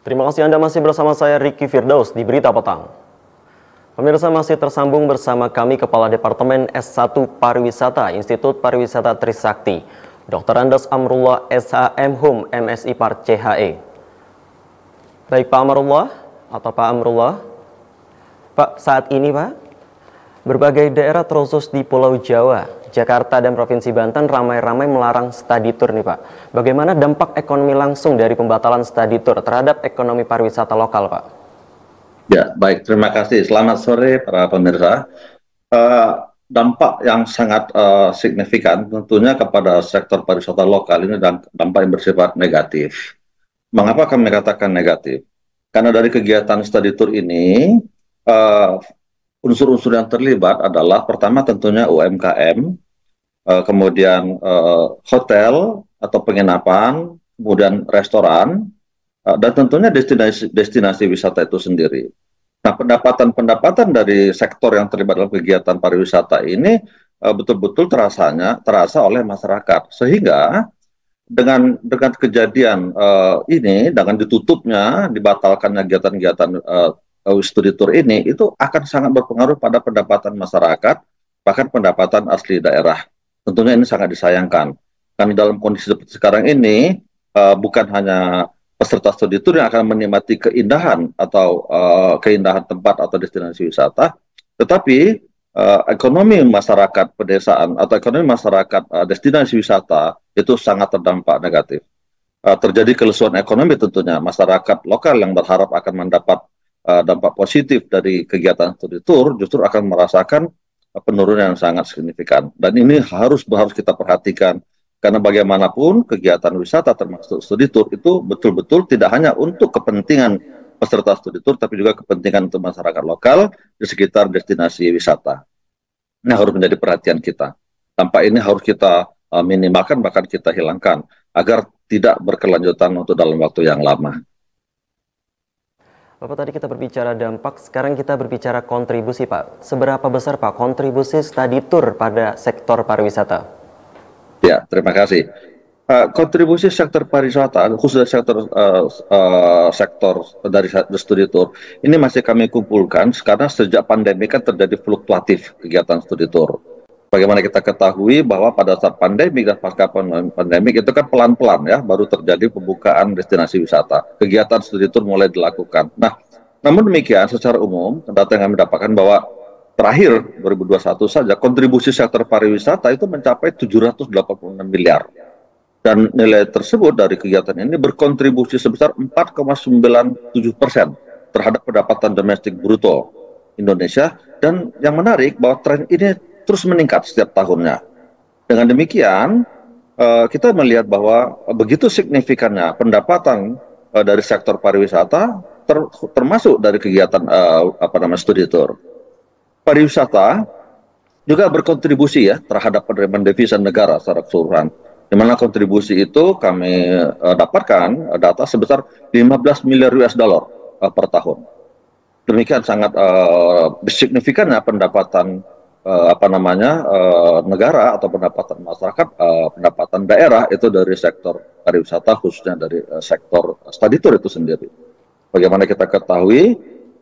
Terima kasih Anda masih bersama saya Ricky Firdaus di Berita Petang. Pemirsa masih tersambung bersama kami Kepala Departemen S1 Pariwisata Institut Pariwisata Trisakti, Dr. Andes Amrullah SHM Hum MSI Par CHE. Baik Pak Amrullah atau Pak Amrullah. Pak, saat ini Pak, berbagai daerah terkhusus di Pulau Jawa, Jakarta dan Provinsi Banten ramai-ramai melarang study tour nih Pak. Bagaimana dampak ekonomi langsung dari pembatalan study tour terhadap ekonomi pariwisata lokal Pak? Ya, baik. Terima kasih. Selamat sore para pemirsa. Dampak yang sangat signifikan tentunya kepada sektor pariwisata lokal ini dan dampak yang bersifat negatif. Mengapa kami katakan negatif? Karena dari kegiatan study tour ini, unsur-unsur yang terlibat adalah pertama tentunya UMKM, kemudian hotel atau penginapan, kemudian restoran, dan tentunya destinasi wisata itu sendiri. Nah, pendapatan dari sektor yang terlibat dalam kegiatan pariwisata ini betul-betul terasa oleh masyarakat. Sehingga dengan kejadian ini, dengan ditutupnya, dibatalkannya kegiatan-kegiatan studi tour ini, itu akan sangat berpengaruh pada pendapatan masyarakat, bahkan pendapatan asli daerah. Tentunya ini sangat disayangkan. Karena dalam kondisi seperti sekarang ini, bukan hanya peserta studi tour yang akan menikmati keindahan atau keindahan tempat atau destinasi wisata, tetapi ekonomi masyarakat pedesaan atau ekonomi masyarakat destinasi wisata itu sangat terdampak negatif. Terjadi kelesuan ekonomi tentunya, masyarakat lokal yang berharap akan mendapat dampak positif dari kegiatan studi tour justru akan merasakan penurunan yang sangat signifikan. Dan ini harus kita perhatikan, karena bagaimanapun kegiatan wisata termasuk studi tour itu betul-betul tidak hanya untuk kepentingan peserta studi tour, tapi juga kepentingan untuk masyarakat lokal di sekitar destinasi wisata. Ini harus menjadi perhatian kita. Dampak ini harus kita minimalkan, bahkan kita hilangkan, agar tidak berkelanjutan untuk dalam waktu yang lama. Bapak, tadi kita berbicara dampak, sekarang kita berbicara kontribusi Pak. Seberapa besar Pak kontribusi study tour pada sektor pariwisata? Ya, terima kasih. Kontribusi sektor pariwisata, khususnya sektor dari studi tour, ini masih kami kumpulkan karena sejak pandemi kan terjadi fluktuatif kegiatan studi tour. Bagaimana kita ketahui bahwa pada saat pandemi dan pasca pandemi itu kan pelan-pelan ya, baru terjadi pembukaan destinasi wisata. Kegiatan studi tour mulai dilakukan. Nah, namun demikian secara umum, data yang kami dapatkan bahwa terakhir 2021 saja kontribusi sektor pariwisata itu mencapai 786 miliar. Dan nilai tersebut dari kegiatan ini berkontribusi sebesar 4,97% terhadap pendapatan domestik bruto Indonesia. Dan yang menarik bahwa tren ini terus meningkat setiap tahunnya. Dengan demikian, kita melihat bahwa begitu signifikannya pendapatan dari sektor pariwisata, termasuk dari kegiatan studi tour. Pariwisata juga berkontribusi ya terhadap penerimaan devisa negara secara keseluruhan. Di mana kontribusi itu kami dapatkan data sebesar 15 miliar US dollar per tahun. Demikian sangat signifikannya pendapatan negara atau pendapatan masyarakat, pendapatan daerah itu dari sektor pariwisata, khususnya dari sektor studi tour itu sendiri. Bagaimana kita ketahui,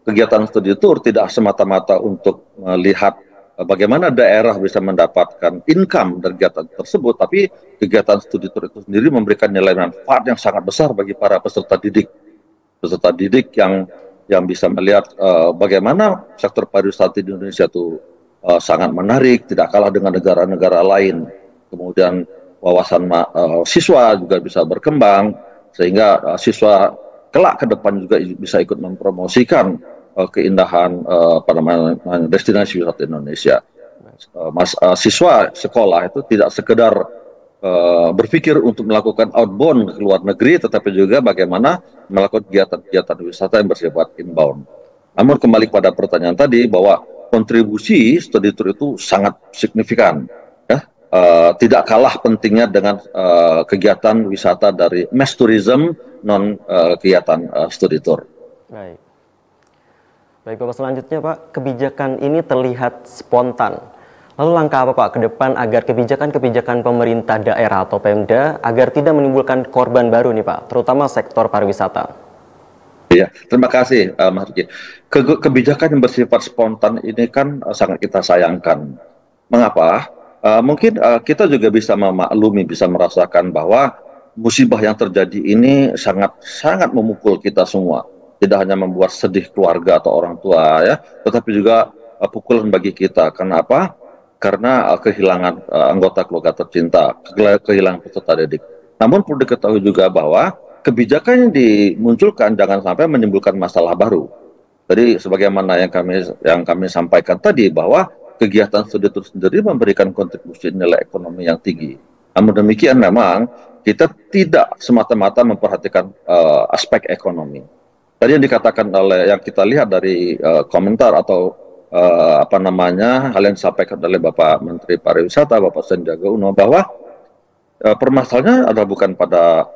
kegiatan studi tour tidak semata-mata untuk melihat bagaimana daerah bisa mendapatkan income dari kegiatan tersebut, tapi kegiatan studi tour itu sendiri memberikan nilai manfaat yang sangat besar bagi para peserta didik yang bisa melihat bagaimana sektor pariwisata di Indonesia itu sangat menarik, tidak kalah dengan negara-negara lain. Kemudian wawasan siswa juga bisa berkembang, sehingga siswa kelak ke depan juga bisa ikut mempromosikan keindahan destinasi wisata Indonesia. Siswa sekolah itu tidak sekedar berpikir untuk melakukan outbound ke luar negeri, tetapi juga bagaimana melakukan kegiatan-kegiatan wisata yang bersifat inbound. Namun kembali pada pertanyaan tadi, bahwa kontribusi studi tour itu sangat signifikan, ya, tidak kalah pentingnya dengan kegiatan wisata dari mass tourism non kegiatan studi tour. Baik Bapak, selanjutnya Pak, kebijakan ini terlihat spontan. Lalu langkah apa Pak ke depan agar kebijakan-kebijakan pemerintah daerah atau Pemda agar tidak menimbulkan korban baru nih Pak, terutama sektor pariwisata? Iya, terima kasih Mas Riki. Kebijakan yang bersifat spontan ini kan sangat kita sayangkan. Mengapa? Mungkin kita juga bisa memaklumi, bisa merasakan bahwa musibah yang terjadi ini sangat sangat memukul kita semua. Tidak hanya membuat sedih keluarga atau orang tua ya, tetapi juga pukulan bagi kita. Kenapa? Karena kehilangan anggota keluarga tercinta, kehilangan peserta didik. Namun perlu diketahui juga bahwa kebijakan yang dimunculkan jangan sampai menimbulkan masalah baru. Jadi sebagaimana yang kami sampaikan tadi bahwa kegiatan studi tour sendiri memberikan kontribusi nilai ekonomi yang tinggi. Namun demikian memang kita tidak semata-mata memperhatikan aspek ekonomi. Tadi yang dikatakan oleh yang kita lihat dari komentar atau hal yang disampaikan oleh Bapak Menteri Pariwisata Bapak Sandiaga Uno bahwa permasalahannya adalah bukan pada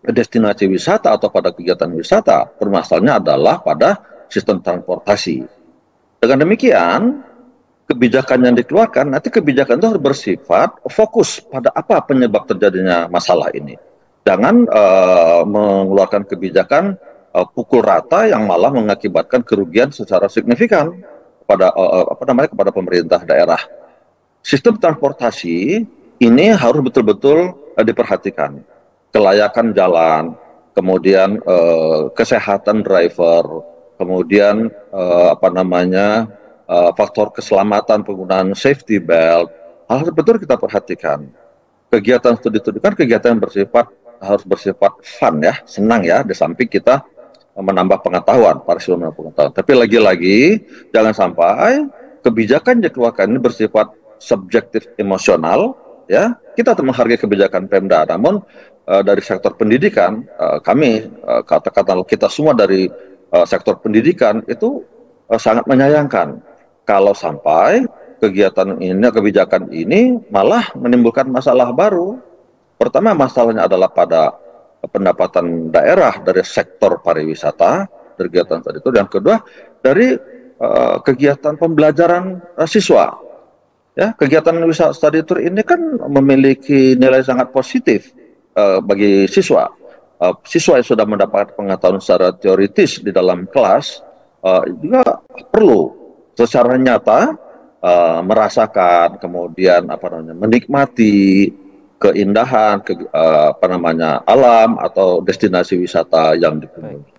destinasi wisata atau pada kegiatan wisata, permasalahannya adalah pada sistem transportasi. Dengan demikian, kebijakan yang dikeluarkan, nanti kebijakan itu harus bersifat fokus pada apa penyebab terjadinya masalah ini. Jangan mengeluarkan kebijakan pukul rata yang malah mengakibatkan kerugian secara signifikan kepada pemerintah daerah. Sistem transportasi ini harus betul-betul diperhatikan. Kelayakan jalan, kemudian kesehatan driver, kemudian faktor keselamatan penggunaan safety belt, hal betul kita perhatikan. Kegiatan studi itu kan kegiatan yang harus bersifat fun ya, senang ya, di samping kita menambah pengetahuan, pengetahuan. Tapi lagi-lagi jangan sampai kebijakan yang dikeluarkan ini bersifat subjektif emosional, ya. Kita menghargai kebijakan Pemda, namun dari sektor pendidikan, kami katakanlah kita semua dari sektor pendidikan itu sangat menyayangkan kalau sampai kebijakan ini malah menimbulkan masalah baru. Pertama, masalahnya adalah pada pendapatan daerah dari sektor pariwisata, kegiatan tadi itu. Yang kedua, dari kegiatan pembelajaran siswa. Ya, kegiatan wisata study tour ini kan memiliki nilai sangat positif bagi siswa. Siswa yang sudah mendapat pengetahuan secara teoritis di dalam kelas juga perlu secara nyata merasakan, kemudian menikmati keindahan alam atau destinasi wisata yang dikunjungi.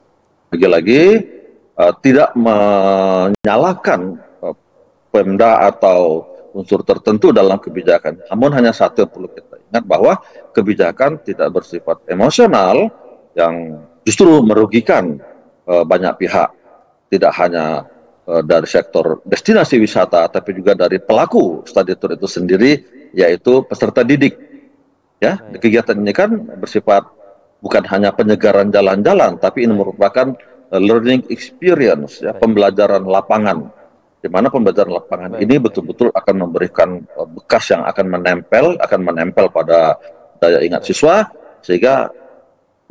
Lagi-lagi tidak menyalahkan Pemda atau unsur tertentu dalam kebijakan. Namun hanya satu yang perlu kita ingat bahwa kebijakan tidak bersifat emosional yang justru merugikan banyak pihak. Tidak hanya dari sektor destinasi wisata, tapi juga dari pelaku study tour itu sendiri, yaitu peserta didik. Ya, kegiatan ini kan bersifat bukan hanya penyegaran jalan-jalan, tapi ini merupakan learning experience, ya, pembelajaran lapangan, di mana pembelajaran lapangan ini betul-betul akan memberikan bekas yang akan menempel pada daya ingat siswa, sehingga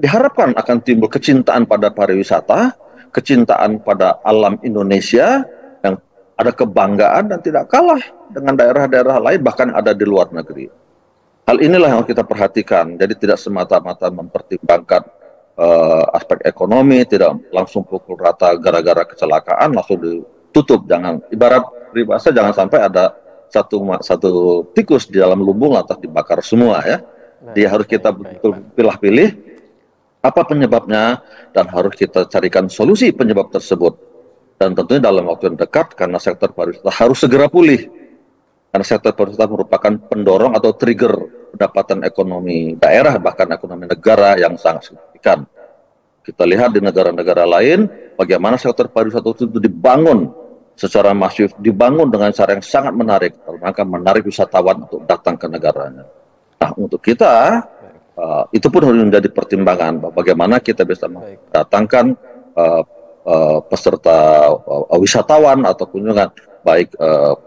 diharapkan akan timbul kecintaan pada pariwisata, kecintaan pada alam Indonesia, yang ada kebanggaan dan tidak kalah dengan daerah-daerah lain, bahkan ada di luar negeri. Hal inilah yang kita perhatikan, jadi tidak semata-mata mempertimbangkan aspek ekonomi, tidak langsung pukul rata gara-gara kecelakaan langsung ditutup. Jangan, ibarat peribahasa, jangan sampai ada satu tikus di dalam lumbung lantas dibakar semua ya. Dia harus kita betul pilih-pilih apa penyebabnya dan harus kita carikan solusi penyebab tersebut. Dan tentunya dalam waktu yang dekat, karena sektor pariwisata harus segera pulih. Karena sektor pariwisata merupakan pendorong atau trigger pendapatan ekonomi daerah, bahkan ekonomi negara yang sangat signifikan. Kita lihat di negara-negara lain, bagaimana sektor pariwisata itu dibangun secara masif, dibangun dengan cara yang sangat menarik, maka menarik wisatawan untuk datang ke negaranya. Nah, untuk kita, itu pun harus menjadi pertimbangan, bagaimana kita bisa mendatangkan peserta wisatawan atau kunjungan, baik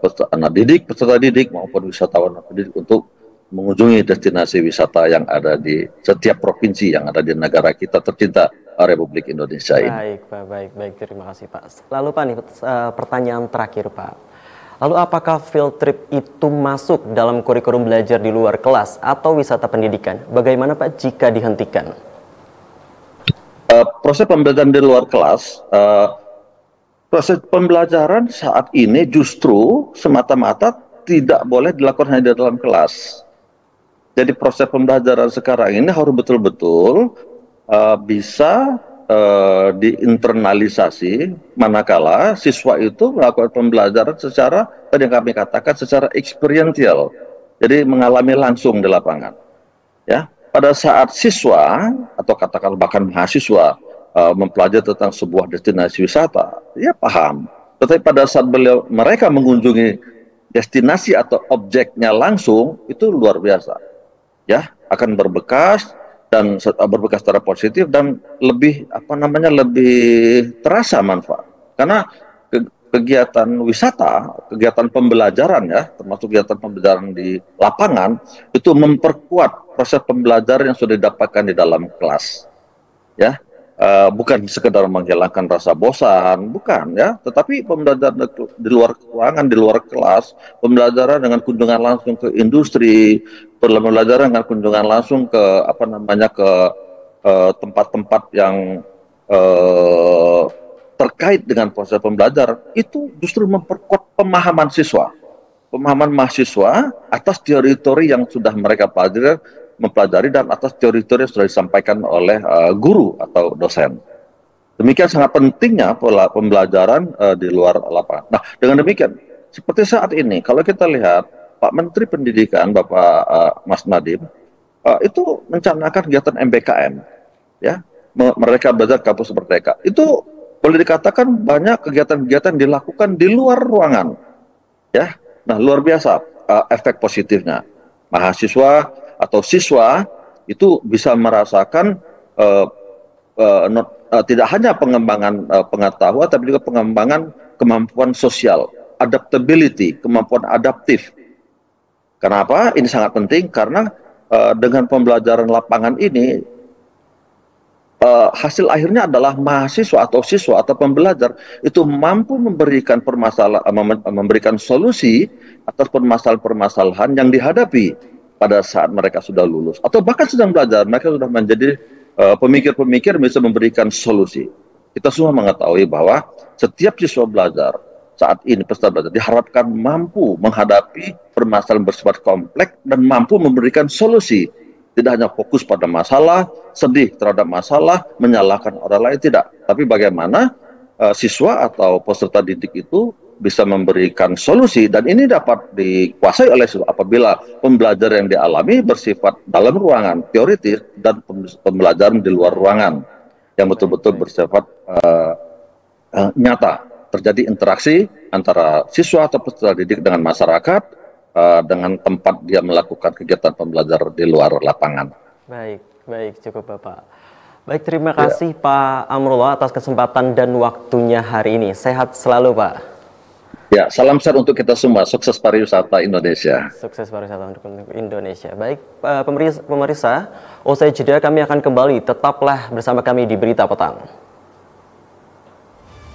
peserta didik maupun wisatawan didik untuk mengunjungi destinasi wisata yang ada di setiap provinsi yang ada di negara kita tercinta Republik Indonesia ini. Baik, Pak, baik, terima kasih Pak. Lalu Pak, nih, pertanyaan terakhir Pak. Lalu apakah field trip itu masuk dalam kurikulum belajar di luar kelas atau wisata pendidikan? Bagaimana Pak jika dihentikan? proses pembelajaran di luar kelas, proses pembelajaran saat ini justru semata-mata tidak boleh dilakukan hanya di dalam kelas. Jadi proses pembelajaran sekarang ini harus betul-betul bisa diinternalisasi, manakala siswa itu melakukan pembelajaran secara, tadi yang kami katakan, secara experiential. Jadi mengalami langsung di lapangan. Ya, pada saat siswa atau katakan bahkan mahasiswa mempelajari tentang sebuah destinasi wisata, ya paham. Tetapi pada saat mereka mengunjungi destinasi atau objeknya langsung, itu luar biasa. Ya, akan berbekas dan berbekas secara positif dan lebih lebih terasa manfaat. Karena kegiatan wisata, kegiatan pembelajaran ya, termasuk kegiatan pembelajaran di lapangan, itu memperkuat proses pembelajaran yang sudah didapatkan di dalam kelas. Ya, bukan sekedar menghilangkan rasa bosan, bukan ya, tetapi pembelajaran di luar ruangan, di luar kelas, pembelajaran dengan kunjungan langsung ke industri, pembelajaran dengan kunjungan langsung ke ke tempat-tempat yang terkait dengan proses pembelajaran, itu justru memperkuat pemahaman siswa, pemahaman mahasiswa atas teori-teori yang sudah mereka mempelajari dan atas teori-teori yang sudah disampaikan oleh guru atau dosen. Demikian sangat pentingnya pola pembelajaran di luar lapangan. Nah, dengan demikian, seperti saat ini, kalau kita lihat Pak Menteri Pendidikan, Bapak Mas Nadiem, itu mencanangkan kegiatan MBKM, ya, mereka belajar kampus merdeka. Itu boleh dikatakan banyak kegiatan-kegiatan dilakukan di luar ruangan, ya. Nah, luar biasa efek positifnya. Mahasiswa atau siswa itu bisa merasakan tidak hanya pengembangan pengetahuan, tapi juga pengembangan kemampuan sosial, adaptability, kemampuan adaptif. Kenapa? Ini sangat penting karena dengan pembelajaran lapangan ini, hasil akhirnya adalah mahasiswa atau siswa atau pembelajar itu mampu memberikan memberikan solusi atas permasalahan-permasalahan yang dihadapi pada saat mereka sudah lulus atau bahkan sedang belajar, mereka sudah menjadi pemikir-pemikir bisa memberikan solusi. Kita semua mengetahui bahwa setiap siswa belajar saat ini peserta belajar diharapkan mampu menghadapi permasalahan bersifat kompleks dan mampu memberikan solusi. Tidak hanya fokus pada masalah, sedih terhadap masalah, menyalahkan orang lain, tidak. Tapi bagaimana siswa atau peserta didik itu bisa memberikan solusi, dan ini dapat dikuasai oleh siswa apabila pembelajaran yang dialami bersifat dalam ruangan, teoritis, dan pembelajaran di luar ruangan, yang betul-betul bersifat nyata. Terjadi interaksi antara siswa atau peserta didik dengan masyarakat, dengan tempat dia melakukan kegiatan pembelajaran di luar lapangan. Baik, cukup Bapak. Baik, terima kasih Pak Amrullah atas kesempatan dan waktunya hari ini. Sehat selalu Pak. Ya, salam sehat untuk kita semua. Sukses pariwisata Indonesia. Sukses pariwisata untuk Indonesia. Baik, pemirsa, usai jeda kami akan kembali. Tetaplah bersama kami di Berita Petang.